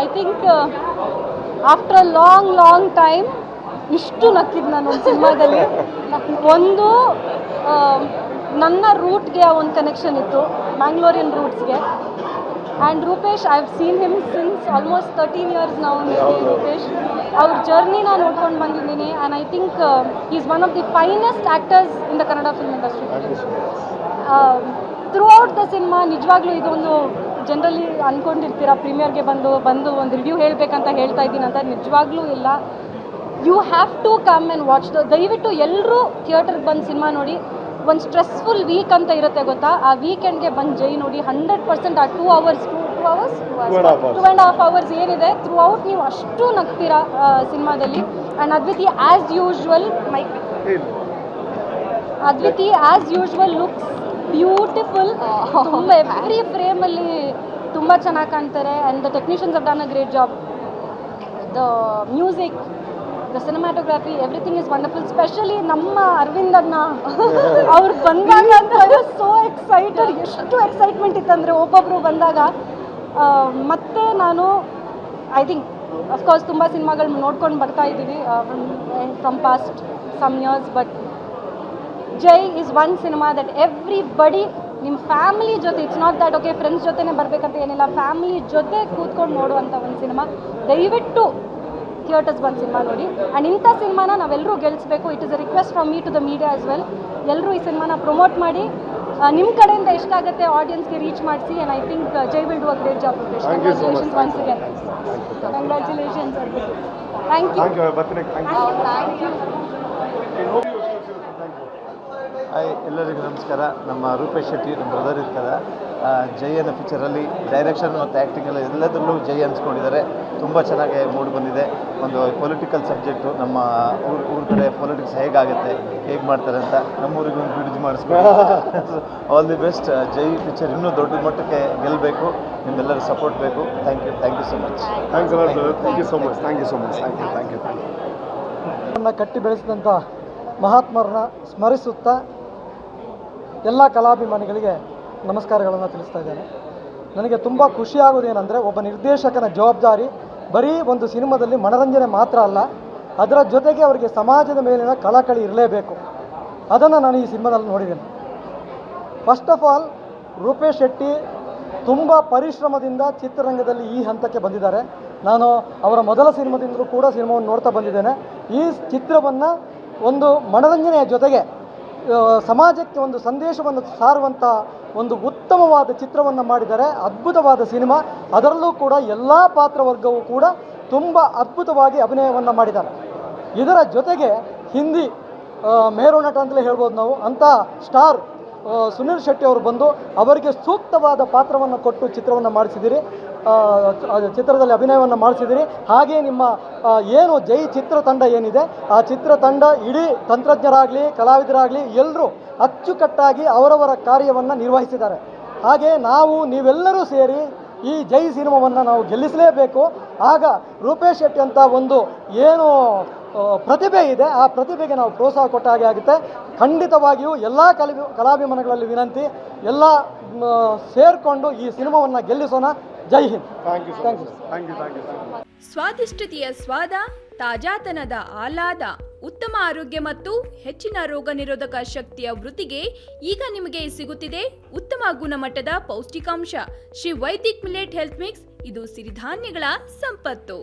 I think after a long time ಇಷ್ಟು ನಕ್ಕಿದ್ದು ನಾನು ಒಂದು ಸಿನಿಮಾದಲ್ಲಿ. ಒಂದು ನನ್ನ ರೂಟ್ಗೆ ಒಂದು ಕನೆಕ್ಷನ್ ಇತ್ತು, ಮ್ಯಾಂಗ್ಳೂರಿಯನ್ ರೂಟ್ಸ್ಗೆ. And Rupesh, I have seen him since almost 13 years ನಾವು. ರೂಪೇಶ್ ಅವ್ರ ಜರ್ನಿನ ನೋಡ್ಕೊಂಡು ಬಂದಿದ್ದೀನಿ. And I think is one of the finest actors in the Kannada film industry. Throughout the cinema ನಿಜವಾಗ್ಲೂ ಇದೊಂದು ಜನರಲಿ ಅಂದ್ಕೊಂಡಿರ್ತೀರ ಪ್ರೀಮಿಯರ್ಗೆ ಬಂದು ಒಂದು ರಿವ್ಯೂ ಹೇಳಬೇಕಂತ ಹೇಳ್ತಾ ಇದ್ದೀನಿ ಅಂತ. ನಿಜವಾಗ್ಲೂ ಇಲ್ಲ. You have to come and watch ದಯವಿಟ್ಟು ಎಲ್ಲರೂ ಥಿಯೇಟರ್ಗೆ ಬಂದು ಸಿನಿಮಾ ನೋಡಿ. ಒಂದು ಸ್ಟ್ರೆಸ್ಫುಲ್ ವೀಕ್ ಅಂತ ಇರುತ್ತೆ ಗೊತ್ತಾ, ಆ ವೀಕೆಂಡ್ಗೆ ಬಂದು ಜೈ ನೋಡಿ. 100% ಆ 2 hours 2.5 hours ಏನಿದೆ ಥ್ರೂ ಔಟ್ ನೀವು ಅಷ್ಟು ನಗ್ತೀರಾ ಸಿನಿಮಾದಲ್ಲಿ. And Adviti as usual looks beautiful. ತುಂಬ ಎವ್ರಿ ಫ್ರೇಮಲ್ಲಿ ತುಂಬ ಚೆನ್ನಾಗಿ ಕಾಣ್ತಾರೆ. And the technicians have done a great job. The music, the cinematography, everything is wonderful. Specially ನಮ್ಮ ಅರವಿಂದ್ ಅಣ್ಣ ಅವ್ರು ಬಂದಾಗ ಅಂತ ಸೋ ಎಕ್ಸೈಟೆಡ್. ಎಷ್ಟು ಎಕ್ಸೈಟ್ಮೆಂಟ್ ಇತ್ತಂದರೆ ಒಬ್ಬೊಬ್ಬರು ಬಂದಾಗ. ಮತ್ತು ನಾನು ಐ ಥಿಂಕ್ ಅಫ್ಕೋರ್ಸ್ ತುಂಬ ಸಿನಿಮಾಗಳು ನೋಡ್ಕೊಂಡು ಬರ್ತಾ ಇದ್ದೀವಿ from past some years. But Jai is one cinema that everybody ನಿಮ್ಮ ಫ್ಯಾಮಿಲಿ ಜೊತೆ, it's not that okay friends ಜೊತೆನೇ ಬರಬೇಕಂತ ಏನಿಲ್ಲ, ಫ್ಯಾಮಿಲಿ ಜೊತೆ ಕೂತ್ಕೊಂಡು ನೋಡುವಂಥ ಒಂದು ಸಿನಿಮಾ. ದಯವಿಟ್ಟು ಥಿಯೇಟರ್ಸ್ ಬಂದು ಸಿನಿಮಾ ನೋಡಿ. ಆ್ಯಂಡ್ ಇಂಥ ಸಿನಿಮಾನ ನಾವೆಲ್ಲರೂ ಗೆಲ್ಲಿಸಬೇಕು. It is a request from me to the media as well. ಎಲ್ಲರೂ ಈ ಸಿನಿಮಾನ ಪ್ರಮೋಟ್ ಮಾಡಿ, ನಿಮ್ಮ ಕಡೆಯಿಂದ ಎಷ್ಟಾಗುತ್ತೆ ಆಡಿಯನ್ಸ್ಗೆ ರೀಚ್ ಮಾಡಿಸಿ. And I think Jai will do a great job. Congratulations once again. Congratulations. Thank you. Hi, ಎಲ್ಲರಿಗೂ ನಮಸ್ಕಾರ. ನಮ್ಮ ರೂಪೇಶ್ ಶೆಟ್ಟಿ ನಮ್ಮ ಬ್ರದರ್ ಇರ್ತಾರೆ. ಜೈ ಅನ್ನೋ ಪಿಕ್ಚರಲ್ಲಿ ಡೈರೆಕ್ಷನ್ ಮತ್ತು ಆ್ಯಕ್ಟಿಂಗ್ ಎಲ್ಲದರಲ್ಲೂ ಜೈ ಅನ್ಸ್ಕೊಂಡಿದ್ದಾರೆ. ತುಂಬ ಚೆನ್ನಾಗಿ ಮೂಡಿ ಬಂದಿದೆ. ಒಂದು ಪೊಲಿಟಿಕಲ್ ಸಬ್ಜೆಕ್ಟು, ನಮ್ಮ ಊರ ಕಡೆ ಪೊಲಿಟಿಕ್ಸ್ ಹೇಗಾಗುತ್ತೆ, ಹೇಗೆ ಮಾಡ್ತಾರೆ ಅಂತ ನಮ್ಮೂರಿಗೆ ಒಂದು ಬ್ರಿಡ್ಜ್ ಮಾಡಿಸ್ಕೊಂಡು all the best. Jai picture ಇನ್ನೂ ದೊಡ್ಡ ಮಟ್ಟಕ್ಕೆ ಗೆಲ್ಲಬೇಕು. ನಿಮ್ಮೆಲ್ಲರೂ ಸಪೋರ್ಟ್ ಬೇಕು. Thank you so much. Thank you. ಕಟ್ಟಿ ಬೆಳೆಸಿದಂಥ ಮಹಾತ್ಮರನ್ನ ಸ್ಮರಿಸುತ್ತಾ ಎಲ್ಲ ಕಲಾಭಿಮಾನಿಗಳಿಗೆ ನಮಸ್ಕಾರಗಳನ್ನು ತಿಳಿಸ್ತಾ ಇದ್ದೇನೆ. ನನಗೆ ತುಂಬ ಖುಷಿಯಾಗೋದೇನೆಂದರೆ, ಒಬ್ಬ ನಿರ್ದೇಶಕನ ಜವಾಬ್ದಾರಿ ಬರೀ ಒಂದು ಸಿನಿಮಾದಲ್ಲಿ ಮನರಂಜನೆ ಮಾತ್ರ ಅಲ್ಲ, ಅದರ ಜೊತೆಗೆ ಅವರಿಗೆ ಸಮಾಜದ ಮೇಲಿನ ಕಳಕಳಿ ಇರಲೇಬೇಕು. ಅದನ್ನು ನಾನು ಈ ಸಿನಿಮಾದಲ್ಲಿ ನೋಡಿದ್ದೇನೆ. First of all, Rupesh Shetty ತುಂಬ ಪರಿಶ್ರಮದಿಂದ ಚಿತ್ರರಂಗದಲ್ಲಿ ಈ ಹಂತಕ್ಕೆ ಬಂದಿದ್ದಾರೆ. ನಾನು ಅವರ ಮೊದಲ ಸಿನಿಮಾದಿಂದಲೂ ಕೂಡ ಸಿನಿಮಾವನ್ನು ನೋಡ್ತಾ ಬಂದಿದ್ದೇನೆ. ಈ ಚಿತ್ರವನ್ನು ಒಂದು ಮನರಂಜನೆಯ ಜೊತೆಗೆ ಸಮಾಜಕ್ಕೆ ಒಂದು ಸಂದೇಶವನ್ನು ಸಾರುವಂಥ ಒಂದು ಉತ್ತಮವಾದ ಚಿತ್ರವನ್ನು ಮಾಡಿದ್ದಾರೆ. ಅದ್ಭುತವಾದ ಸಿನಿಮಾ. ಅದರಲ್ಲೂ ಕೂಡ ಎಲ್ಲ ಪಾತ್ರವರ್ಗವೂ ಕೂಡ ತುಂಬ ಅದ್ಭುತವಾಗಿ ಅಭಿನಯವನ್ನು ಮಾಡಿದ್ದಾರೆ. ಇದರ ಜೊತೆಗೆ ಹಿಂದಿ ಮೇರು ನಟ ಅಂತಲೇ ಹೇಳ್ಬೋದು ನಾವು, ಅಂಥ ಸ್ಟಾರ್ ಸುನಿಲ್ ಶೆಟ್ಟಿ ಅವರು ಬಂದು ಅವರಿಗೆ ಸೂಕ್ತವಾದ ಪಾತ್ರವನ್ನು ಕೊಟ್ಟು ಚಿತ್ರವನ್ನು ಮಾಡಿಸಿದ್ದೀರಿ, ಚಿತ್ರದಲ್ಲಿ ಅಭಿನಯವನ್ನು ಮಾಡಿಸಿದ್ದೀರಿ. ಹಾಗೆಯೇ ನಿಮ್ಮ ಏನು ಜೈ ಚಿತ್ರತಂಡ ಏನಿದೆ, ಆ ಚಿತ್ರತಂಡ ಇಡೀ ತಂತ್ರಜ್ಞರಾಗಲಿ ಕಲಾವಿದರಾಗಲಿ ಎಲ್ಲರೂ ಅಚ್ಚುಕಟ್ಟಾಗಿ ಅವರವರ ಕಾರ್ಯವನ್ನು ನಿರ್ವಹಿಸಿದ್ದಾರೆ. ಹಾಗೆ ನೀವೆಲ್ಲರೂ ಸೇರಿ ಈ ಜೈ ಸಿನಿಮಾವನ್ನು ನಾವು ಗೆಲ್ಲಿಸಲೇಬೇಕು. ಆಗ ರೂಪೇಶ್ ಶೆಟ್ಟಿ ಅಂತ ಒಂದು ಏನು ಪ್ರತಿಭೆ ಇದೆ, ಆ ಪ್ರತಿಭೆಗೆ ನಾವು ಪ್ರೋತ್ಸಾಹ ಕೊಟ್ಟ ಹಾಗೆ ಆಗುತ್ತೆ. ಖಂಡಿತವಾಗಿಯೂ ಎಲ್ಲ ಕಲಾಭಿಮಾನಿಗಳಲ್ಲಿ ವಿನಂತಿ, ಎಲ್ಲ ಸೇರಿಕೊಂಡು ಈ ಸಿನಿಮಾವನ್ನು ಗೆಲ್ಲಿಸೋಣ. ಜೈ ಹಿಂದ್. Thank you. ಸ್ವಾದಿಷ್ಟತೆಯ ಸ್ವಾದ, ತಾಜಾತನದ ಆಹ್ಲಾದ, ಉತ್ತಮ ಆರೋಗ್ಯ ಮತ್ತು ಹೆಚ್ಚಿನ ರೋಗ ನಿರೋಧಕ ಶಕ್ತಿಯ ವೃದ್ಧಿಗೆ ಈಗ ನಿಮಗೆ ಸಿಗುತ್ತಿದೆ ಉತ್ತಮ ಗುಣಮಟ್ಟದ ಪೌಷ್ಟಿಕಾಂಶ. Shri Vaidik millet health mix. ಇದು ಸಿರಿಧಾನ್ಯಗಳ ಸಂಪತ್ತು.